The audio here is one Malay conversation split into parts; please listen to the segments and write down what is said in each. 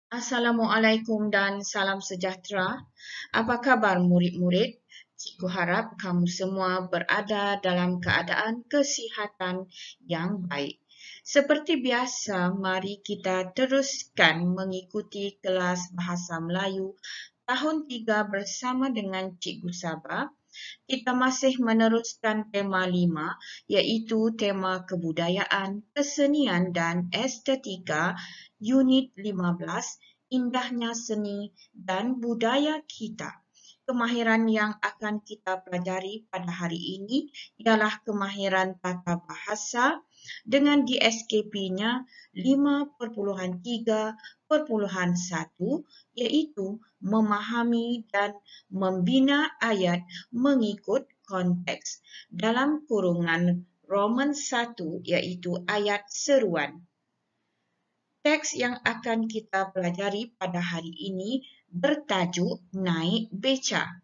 Assalamualaikum dan salam sejahtera. Apa khabar murid-murid? Cikgu harap kamu semua berada dalam keadaan kesihatan yang baik. Seperti biasa, mari kita teruskan mengikuti kelas Bahasa Melayu tahun 3 bersama dengan Cikgu Sabah. Kita masih meneruskan tema 5, iaitu tema kebudayaan, kesenian dan estetika, unit 15, indahnya seni dan budaya kita. Kemahiran yang akan kita pelajari pada hari ini ialah kemahiran tata bahasa dengan DSKP-nya 5.3.1, iaitu memahami dan membina ayat mengikut konteks dalam kurungan Roman 1, iaitu ayat seruan. Teks yang akan kita pelajari pada hari ini bertajuk Naik Beca.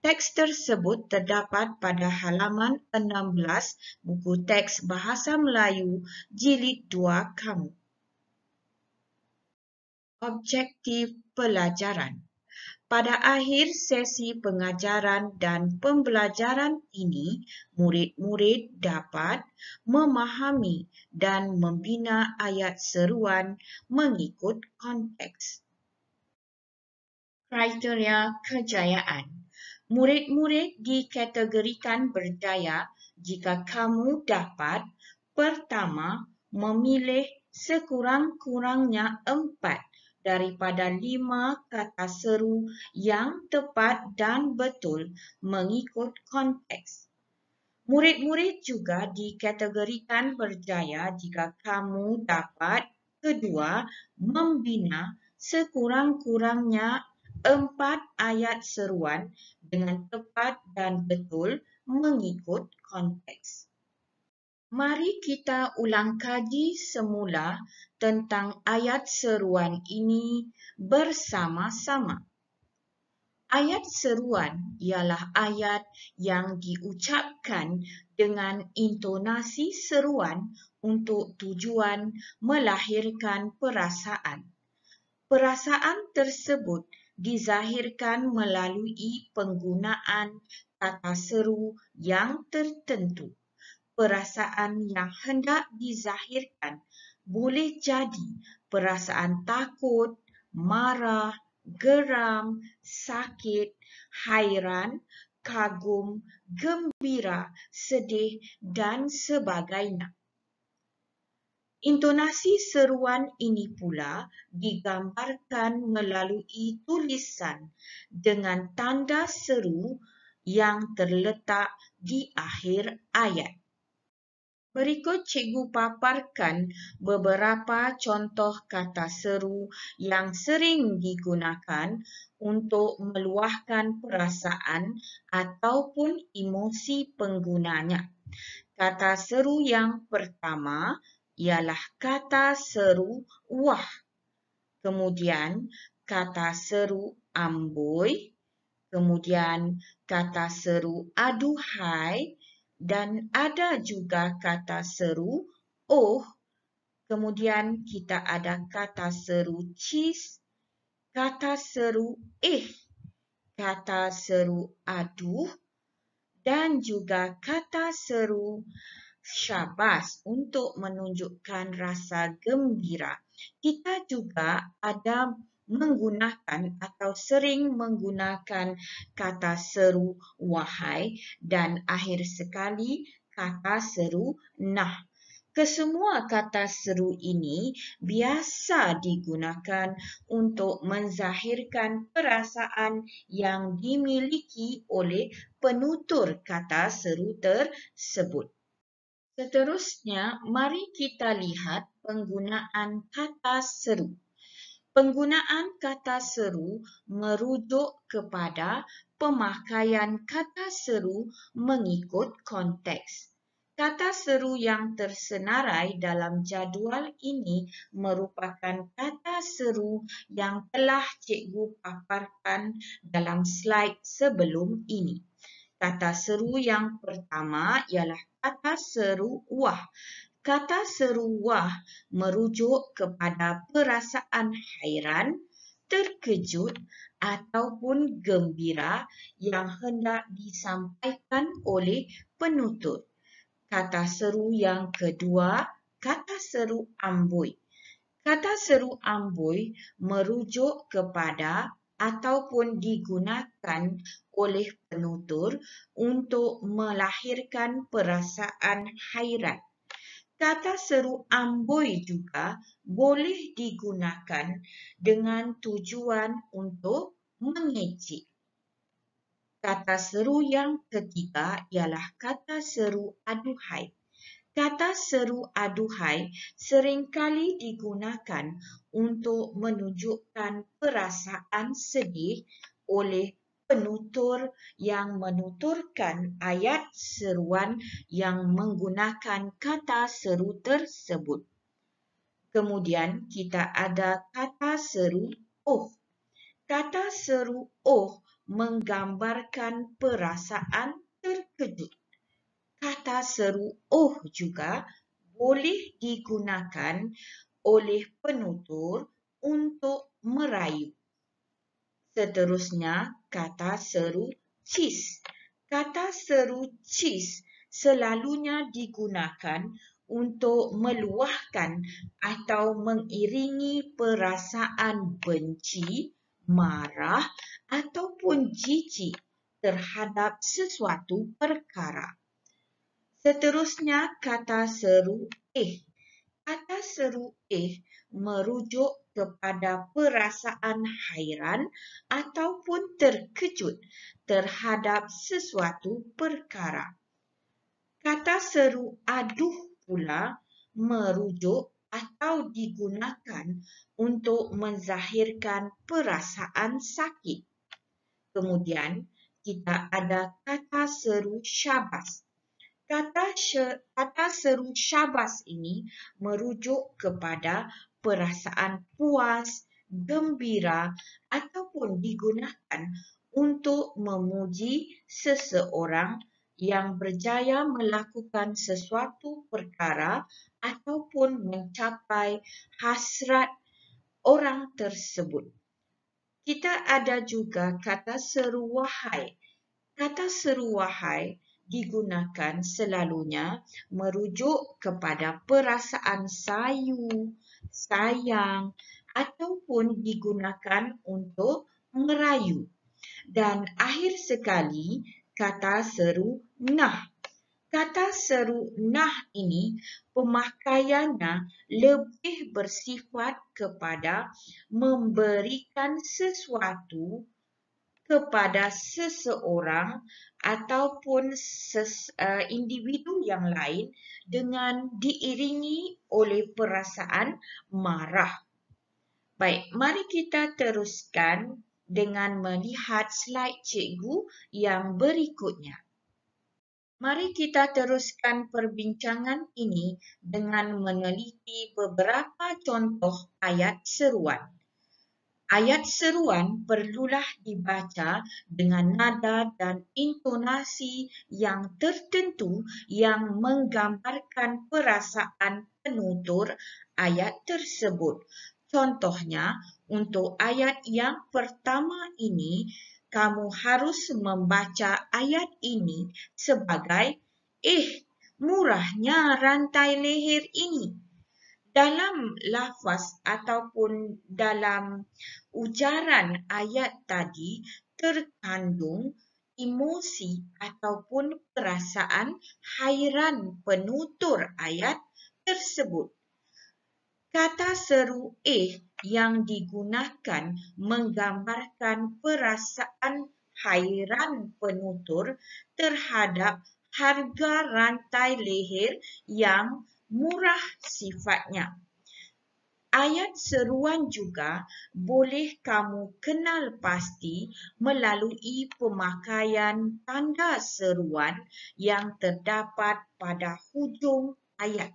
Teks tersebut terdapat pada halaman 16 buku teks Bahasa Melayu Jilid 2 kamu. Objektif pelajaran. Pada akhir sesi pengajaran dan pembelajaran ini, murid-murid dapat memahami dan membina ayat seruan mengikut konteks. Kriteria kejayaan. Murid-murid dikategorikan berjaya jika kamu dapat: pertama, memilih sekurang-kurangnya 4 daripada 5 kata seru yang tepat dan betul mengikut konteks. Murid-murid juga dikategorikan berjaya jika kamu dapat: kedua, membina sekurang-kurangnya 4 ayat seruan dengan tepat dan betul mengikut konteks. Mari kita ulang kaji semula tentang ayat seruan ini bersama-sama. Ayat seruan ialah ayat yang diucapkan dengan intonasi seruan untuk tujuan melahirkan perasaan. Perasaan tersebut dizahirkan melalui penggunaan kata seru yang tertentu. Perasaan yang hendak dizahirkan boleh jadi perasaan takut, marah, geram, sakit, hairan, kagum, gembira, sedih, dan sebagainya. Intonasi seruan ini pula digambarkan melalui tulisan dengan tanda seru yang terletak di akhir ayat. Berikut cikgu paparkan beberapa contoh kata seru yang sering digunakan untuk meluahkan perasaan ataupun emosi penggunanya. Kata seru yang pertama ialah kata seru wah. Kemudian kata seru amboi. Kemudian kata seru aduhai. Dan ada juga kata seru oh. Kemudian kita ada kata seru cis, kata seru kata seru aduh, dan juga kata seru syabas untuk menunjukkan rasa gembira. Kita juga ada menggunakan atau sering menggunakan kata seru wahai dan akhir sekali kata seru nah. Kesemua kata seru ini biasa digunakan untuk menzahirkan perasaan yang dimiliki oleh penutur kata seru tersebut. Seterusnya, mari kita lihat penggunaan kata seru. Penggunaan kata seru merujuk kepada pemakaian kata seru mengikut konteks. Kata seru yang tersenarai dalam jadual ini merupakan kata seru yang telah cikgu paparkan dalam slide sebelum ini. Kata seru yang pertama ialah kata seru wah. kata seru wah merujuk kepada perasaan hairan, terkejut ataupun gembira yang hendak disampaikan oleh penutur. Kata seru yang kedua, kata seru amboi. Kata seru amboi merujuk kepada ataupun digunakan oleh penutur untuk melahirkan perasaan hairan. Kata seru amboi juga boleh digunakan dengan tujuan untuk mengejek. Kata seru yang ketiga ialah kata seru aduhai. Kata seru aduhai seringkali digunakan untuk menunjukkan perasaan sedih oleh penutur yang menuturkan ayat seruan yang menggunakan kata seru tersebut. Kemudian kita ada kata seru oh. Kata seru oh menggambarkan perasaan terkejut. Kata seru oh juga boleh digunakan oleh penutur untuk merayu. Seterusnya, kata seru cis. Kata seru cis selalunya digunakan untuk meluahkan atau mengiringi perasaan benci, marah ataupun jijik terhadap sesuatu perkara. Seterusnya, kata seru Kata seru merujuk kepada perasaan hairan ataupun terkejut terhadap sesuatu perkara. Kata seru aduh pula merujuk atau digunakan untuk menzahirkan perasaan sakit. Kemudian, kita ada kata seru syabas. Kata seru syabas ini merujuk kepada perasaan puas, gembira ataupun digunakan untuk memuji seseorang yang berjaya melakukan sesuatu perkara ataupun mencapai hasrat orang tersebut. Kita ada juga kata seru wahai. Kata seru wahai digunakan selalunya merujuk kepada perasaan sayu, sayang ataupun digunakan untuk merayu. Dan akhir sekali, kata seru nah. Kata seru nah ini pemakaiannya lebih bersifat kepada memberikan sesuatu kepada seseorang ataupun individu yang lain dengan diiringi oleh perasaan marah. Baik, mari kita teruskan dengan melihat slide cikgu yang berikutnya. Mari kita teruskan perbincangan ini dengan meneliti beberapa contoh ayat seruan. Ayat seruan perlulah dibaca dengan nada dan intonasi yang tertentu yang menggambarkan perasaan penutur ayat tersebut. Contohnya, untuk ayat yang pertama ini, kamu harus membaca ayat ini sebagai, murahnya rantai leher ini. Dalam lafaz ataupun dalam ujaran ayat tadi terkandung emosi ataupun perasaan hairan penutur ayat tersebut. Kata seru yang digunakan menggambarkan perasaan hairan penutur terhadap harga rantai leher yang murah sifatnya. Ayat seruan juga boleh kamu kenal pasti melalui pemakaian tanda seruan yang terdapat pada hujung ayat.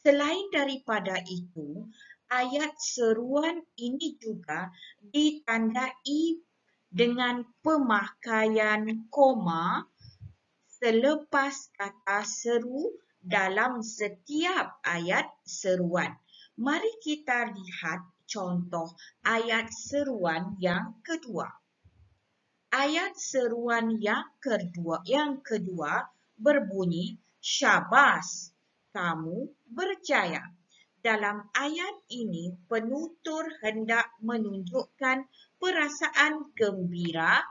Selain daripada itu, ayat seruan ini juga ditandai dengan pemakaian koma selepas kata seru dalam setiap ayat seruan. Mari kita lihat contoh ayat seruan yang kedua. Ayat seruan yang kedua berbunyi, "Syabas, kamu berjaya." Dalam ayat ini, penutur hendak menunjukkan perasaan gembira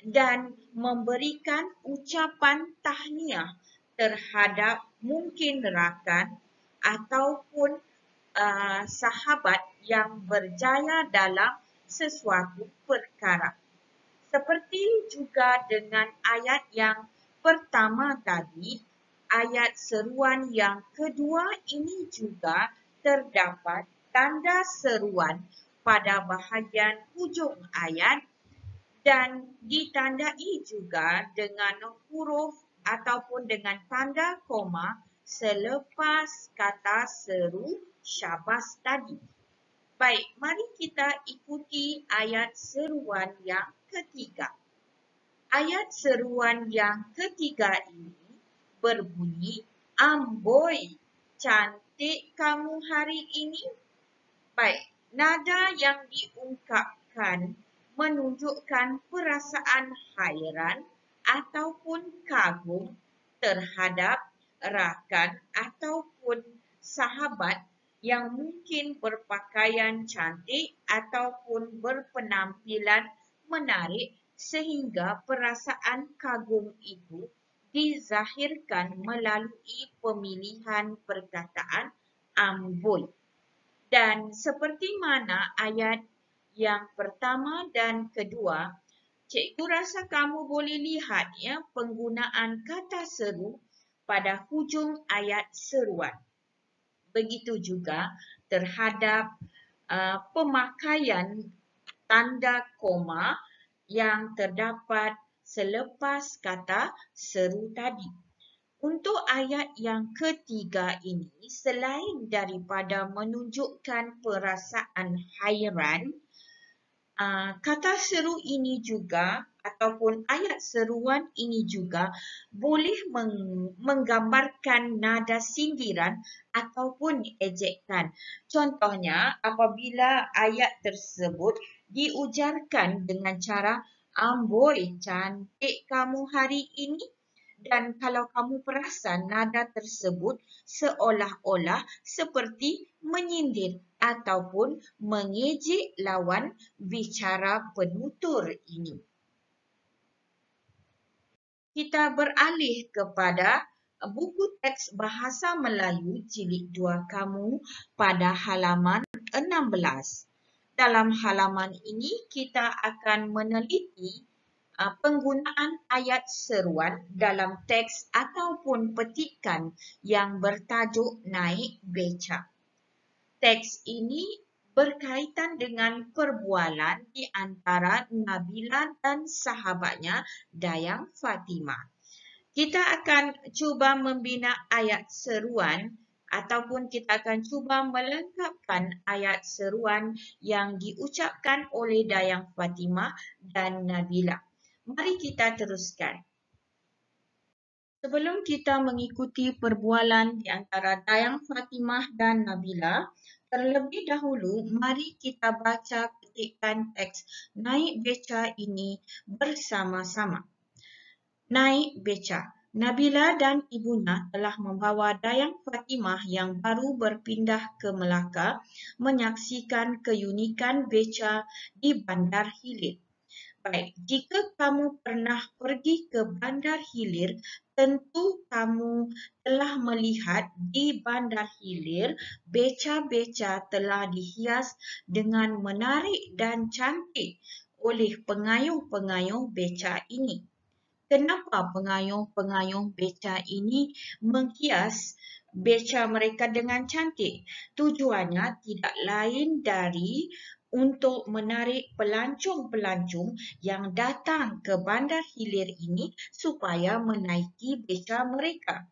dan memberikan ucapan tahniah terhadap mungkin rakan ataupun sahabat yang berjaya dalam sesuatu perkara. Seperti juga dengan ayat yang pertama tadi, ayat seruan yang kedua ini juga terdapat tanda seruan pada bahagian hujung ayat dan ditandai juga dengan huruf ataupun dengan tanda koma selepas kata seru syabas tadi. Baik, mari kita ikuti ayat seruan yang ketiga. Ayat seruan yang ketiga ini berbunyi, "Amboi, cantik kamu hari ini." Baik, nada yang diungkapkan menunjukkan perasaan hairan ataupun kagum terhadap rakan ataupun sahabat yang mungkin berpakaian cantik ataupun berpenampilan menarik sehingga perasaan kagum itu dizahirkan melalui pemilihan perkataan amboi. Dan seperti mana ayat yang pertama dan kedua, cikgu rasa kamu boleh lihat ya penggunaan kata seru pada hujung ayat seruan. Begitu juga terhadap pemakaian tanda koma yang terdapat selepas kata seru tadi. Untuk ayat yang ketiga ini, selain daripada menunjukkan perasaan hairan, kata seru ini juga ataupun ayat seruan ini juga boleh menggambarkan nada sindiran ataupun ejekan. Contohnya, apabila ayat tersebut diujarkan dengan cara, "Amboi, cantik kamu hari ini." Dan kalau kamu perasan nada tersebut seolah-olah seperti menyindir ataupun mengejek lawan bicara penutur ini. Kita beralih kepada buku teks Bahasa Melayu Jilid 2 kamu pada halaman 16. Dalam halaman ini kita akan meneliti penggunaan ayat seruan dalam teks ataupun petikan yang bertajuk Naik Beca. Teks ini berkaitan dengan perbualan di antara Nabila dan sahabatnya Dayang Fatimah. Kita akan cuba membina ayat seruan ataupun kita akan cuba melengkapkan ayat seruan yang diucapkan oleh Dayang Fatimah dan Nabila. Mari kita teruskan. Sebelum kita mengikuti perbualan di antara Dayang Fatimah dan Nabila, terlebih dahulu mari kita baca petikan teks Naik Beca ini bersama-sama. Naik beca. Nabila dan ibunya telah membawa Dayang Fatimah yang baru berpindah ke Melaka menyaksikan keunikan beca di Bandar Hilir. Baik, jika kamu pernah pergi ke Bandar Hilir, tentu kamu telah melihat di Bandar Hilir beca-beca telah dihias dengan menarik dan cantik oleh pengayuh-pengayuh beca ini. Kenapa pengayuh-pengayuh beca ini menghias beca mereka dengan cantik? Tujuannya tidak lain dari untuk menarik pelancong-pelancong yang datang ke Bandar Hilir ini supaya menaiki beca mereka.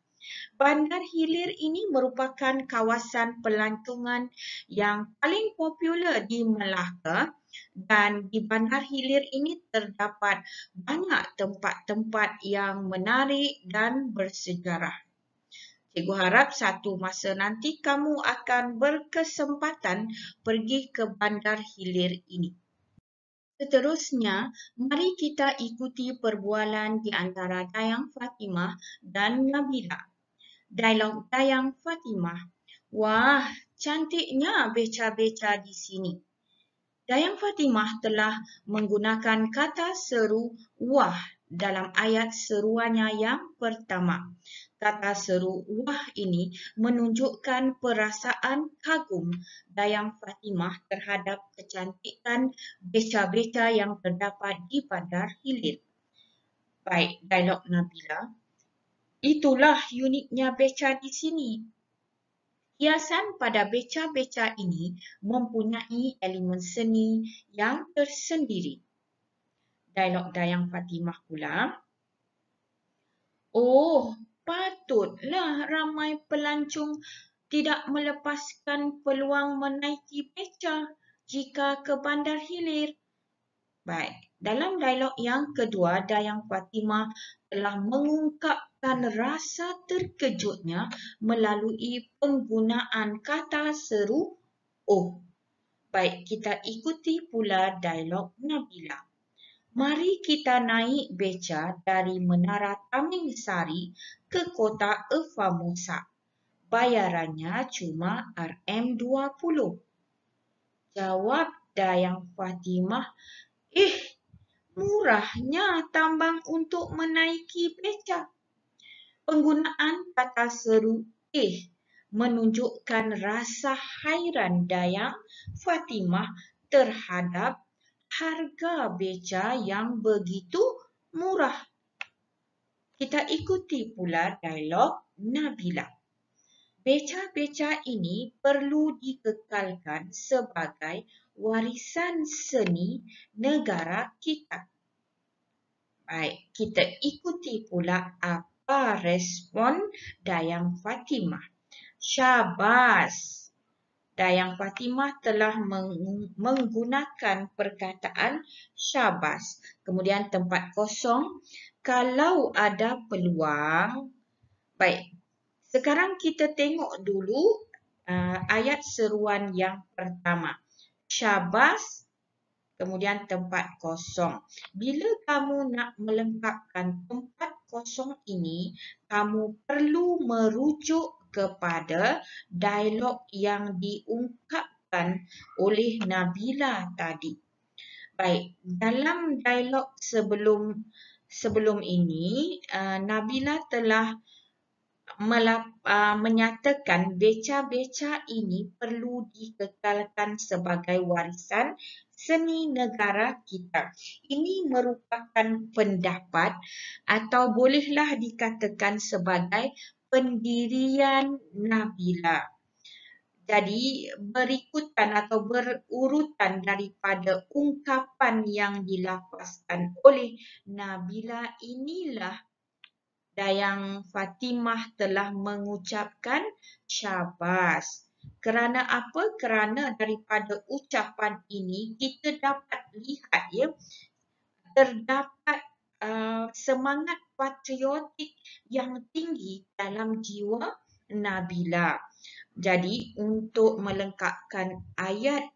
Bandar Hilir ini merupakan kawasan pelancongan yang paling popular di Melaka dan di Bandar Hilir ini terdapat banyak tempat-tempat yang menarik dan bersejarah. Cikgu harap satu masa nanti kamu akan berkesempatan pergi ke Bandar Hilir ini. Seterusnya, mari kita ikuti perbualan di antara Dayang Fatimah dan Nabila. Dialog Dayang Fatimah. Wah, cantiknya beca-beca di sini. Dayang Fatimah telah menggunakan kata seru wah dalam ayat seruannya yang pertama. Kata seru wah ini menunjukkan perasaan kagum Dayang Fatimah terhadap kecantikan beca-beca yang terdapat di Bandar Hilir. Baik, dialog Nabila. Itulah uniknya beca di sini. Hiasan pada beca-beca ini mempunyai elemen seni yang tersendiri. Dialog Dayang Fatimah pula. Oh, patutlah ramai pelancong tidak melepaskan peluang menaiki beca jika ke Bandar Hilir. Baik, dalam dialog yang kedua, Dayang Fatimah telah mengungkapkan rasa terkejutnya melalui penggunaan kata seru oh. Baik, kita ikuti pula dialog Nabila. Mari kita naik beca dari Menara Taming Sari ke Kota Formosa. Bayarannya cuma RM20. Jawab Dayang Fatimah, murahnya tambang untuk menaiki beca. Penggunaan kata seru menunjukkan rasa hairan Dayang Fatimah terhadap harga beca yang begitu murah. Kita ikuti pula dialog Nabila. Beca-beca ini perlu dikekalkan sebagai warisan seni negara kita. Baik, kita ikuti pula apa respon Dayang Fatimah. Syabas. Dayang Fatimah telah menggunakan perkataan syabas. Kemudian tempat kosong. Kalau ada peluang. Baik, sekarang kita tengok dulu ayat seruan yang pertama. Syabas. Kemudian tempat kosong. Bila kamu nak melengkapkan tempat kosong ini, kamu perlu merujuk kepada dialog yang diungkapkan oleh Nabila tadi. Baik, dalam dialog sebelum ini, Nabila telah menyatakan beca-beca ini perlu dikekalkan sebagai warisan seni negara kita. Ini merupakan pendapat atau bolehlah dikatakan sebagai pendirian Nabila. Jadi berikutan atau berurutan daripada ungkapan yang dilafazkan oleh Nabila inilah Dayang Fatimah telah mengucapkan syabas. Kerana apa? Kerana daripada ucapan ini kita dapat lihat terdapat semangat patriotik yang tinggi dalam jiwa Nabila. Jadi untuk melengkapkan ayat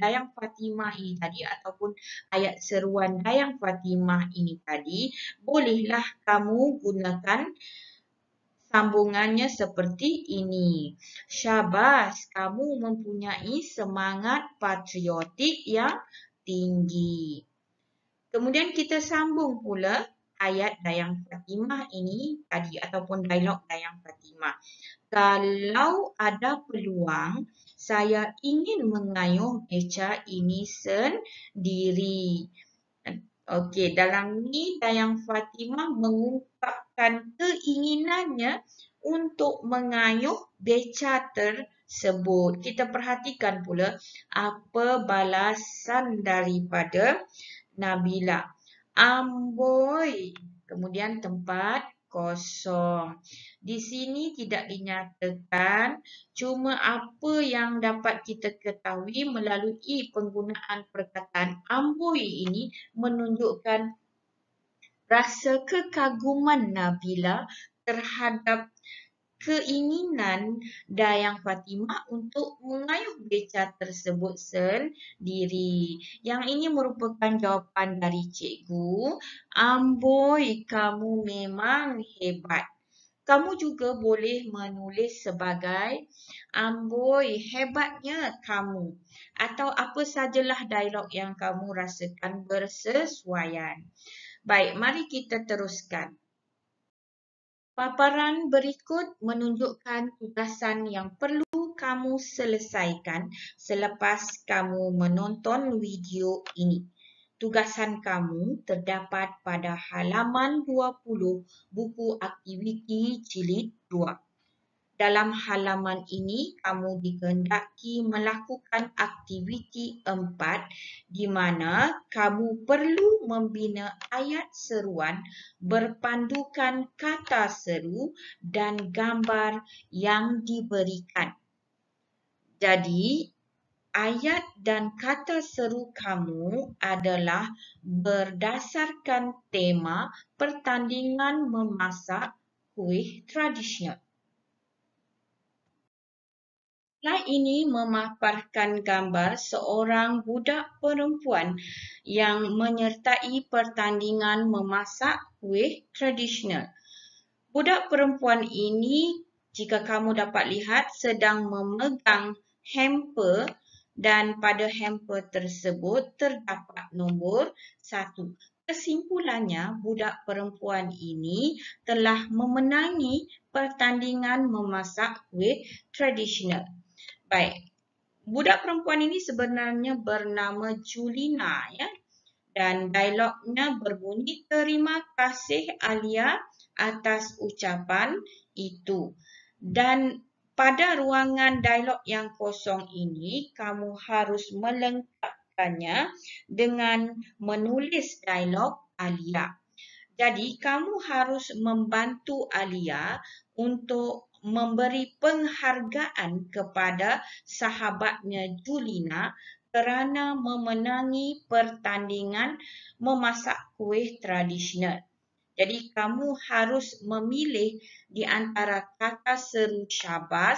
Dayang Fatimah ini tadi ataupun ayat seruan Dayang Fatimah ini tadi, bolehlah kamu gunakan sambungannya seperti ini. Syabas, kamu mempunyai semangat patriotik yang tinggi. Kemudian kita sambung pula ayat Dayang Fatimah ini tadi ataupun dialog Dayang Fatimah. Kalau ada peluang, saya ingin mengayuh beca ini sendiri. Okey, dalam ni Dayang Fatimah mengungkapkan keinginannya untuk mengayuh beca tersebut. Kita perhatikan pula apa balasan daripada Nabila. Amboi. Kemudian tempat kosong. Di sini tidak dinyatakan, cuma apa yang dapat kita ketahui melalui penggunaan perkataan amboi ini menunjukkan rasa kekaguman Nabila terhadap keinginan Dayang Fatimah untuk mengayuh beca tersebut sendiri. Yang ini merupakan jawapan dari cikgu. Amboi, kamu memang hebat. Kamu juga boleh menulis sebagai amboi, hebatnya kamu. Atau apa sajalah dialog yang kamu rasakan bersesuaian. Baik, mari kita teruskan. Paparan berikut menunjukkan tugasan yang perlu kamu selesaikan selepas kamu menonton video ini. Tugasan kamu terdapat pada halaman 20 buku aktiviti jilid 2. Dalam halaman ini, kamu dikehendaki melakukan aktiviti 4 di mana kamu perlu membina ayat seruan berpandukan kata seru dan gambar yang diberikan. Jadi, ayat dan kata seru kamu adalah berdasarkan tema pertandingan memasak kuih tradisional. Slide ini memaparkan gambar seorang budak perempuan yang menyertai pertandingan memasak kuih tradisional. Budak perempuan ini, jika kamu dapat lihat, sedang memegang hamper dan pada hamper tersebut terdapat nombor 1. Kesimpulannya, budak perempuan ini telah memenangi pertandingan memasak kuih tradisional. Baik, budak perempuan ini sebenarnya bernama Julina, ya. Dan dialognya berbunyi, terima kasih Alia atas ucapan itu. Dan pada ruangan dialog yang kosong ini, kamu harus melengkapkannya dengan menulis dialog Alia. Jadi, kamu harus membantu Alia untuk memberi penghargaan kepada sahabatnya Julina kerana memenangi pertandingan memasak kuih tradisional. Jadi, kamu harus memilih di antara kata seru syabas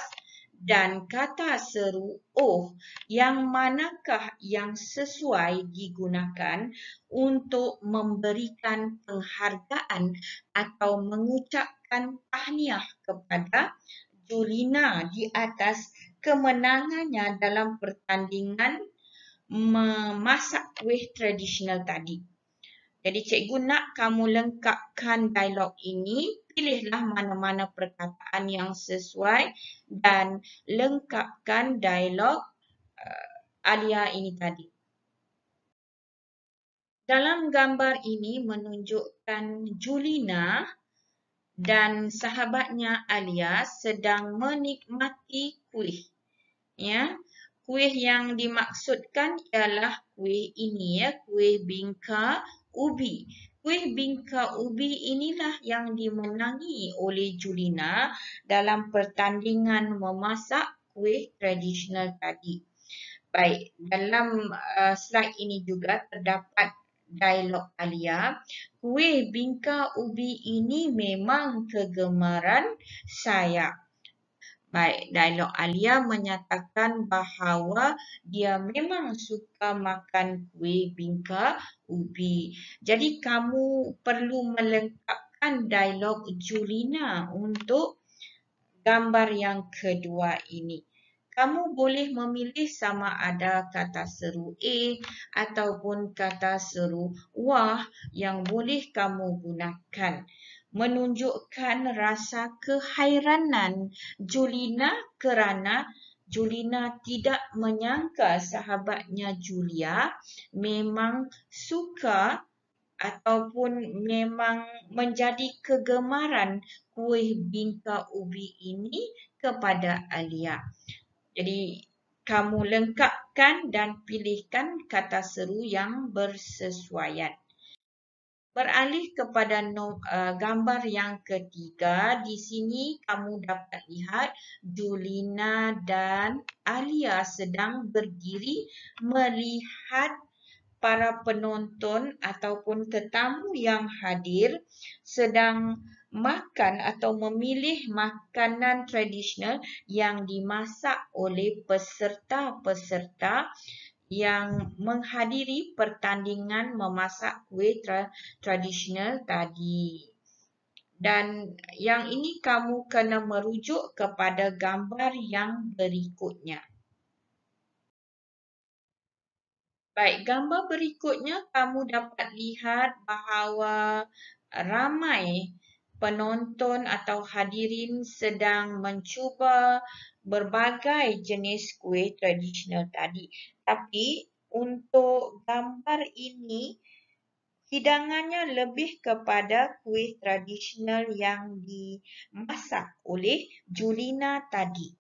dan kata seru oh, yang manakah yang sesuai digunakan untuk memberikan penghargaan atau mengucapkan tahniah kepada Julina di atas kemenangannya dalam pertandingan memasak kuih tradisional tadi. Jadi cikgu nak kamu lengkapkan dialog ini, pilihlah mana-mana perkataan yang sesuai dan lengkapkan dialog Alia ini tadi. Dalam gambar ini menunjukkan Julina dan sahabatnya Alia sedang menikmati kuih. Ya, kuih yang dimaksudkan ialah kuih ini, ya, kuih bingka ubi. Kuih bingka ubi inilah yang dimenangi oleh Julina dalam pertandingan memasak kuih tradisional tadi. Baik, dalam slide ini juga terdapat dialog Alia. Kuih bingka ubi ini memang kegemaran saya. Baik, dialog Alia menyatakan bahawa dia memang suka makan kuih bingka ubi. Jadi kamu perlu melengkapkan dialog Julina untuk gambar yang kedua ini. Kamu boleh memilih sama ada kata seru A ataupun kata seru wah yang boleh kamu gunakan. Menunjukkan rasa kehairanan Julina kerana Julina tidak menyangka sahabatnya Julia memang suka ataupun memang menjadi kegemaran kuih bingka ubi ini kepada Alia. Jadi, kamu lengkapkan dan pilihkan kata seru yang bersesuaian. Beralih kepada gambar yang ketiga, di sini kamu dapat lihat Julina dan Alia sedang berdiri melihat para penonton ataupun tetamu yang hadir sedang makan atau memilih makanan tradisional yang dimasak oleh peserta-peserta yang menghadiri pertandingan memasak kuih tradisional tadi. Dan yang ini kamu kena merujuk kepada gambar yang berikutnya. Baik, gambar berikutnya kamu dapat lihat bahawa ramai penonton atau hadirin sedang mencuba berbagai jenis kuih tradisional tadi. Tapi untuk gambar ini, hidangannya lebih kepada kuih tradisional yang dimasak oleh Julina tadi.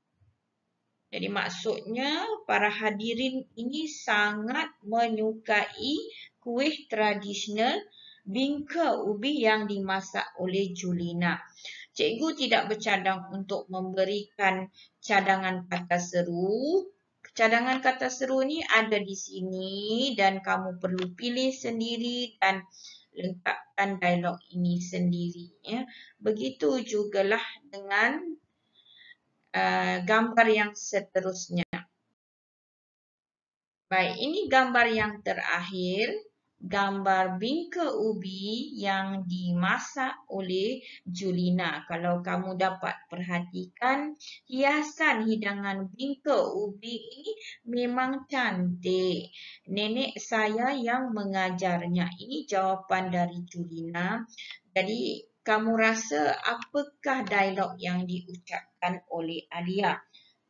Jadi maksudnya para hadirin ini sangat menyukai kuih tradisional bingka ubi yang dimasak oleh Julina. Cikgu tidak bercadang untuk memberikan cadangan kata seru. Cadangan kata seru ni ada di sini dan kamu perlu pilih sendiri dan letakkan dialog ini sendiri. Ya. Begitu jugalah dengan gambar yang seterusnya. Baik, ini gambar yang terakhir. Gambar bingka ubi yang dimasak oleh Julina. Kalau kamu dapat perhatikan, hiasan hidangan bingka ubi ini memang cantik. Nenek saya yang mengajarnya. Ini jawapan dari Julina. Jadi, kamu rasa apakah dialog yang diucapkan oleh Alia?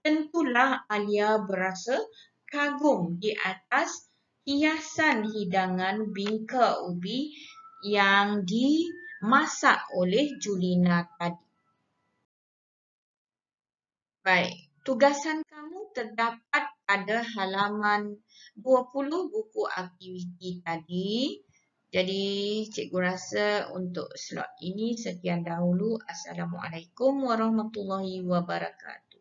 Tentulah Alia berasa kagum di atas hiasan hidangan bingka ubi yang dimasak oleh Julina tadi. Baik, tugasan kamu terdapat pada halaman 20 buku aktiviti tadi. Jadi, cikgu rasa untuk slot ini sekian dahulu. Assalamualaikum warahmatullahi wabarakatuh.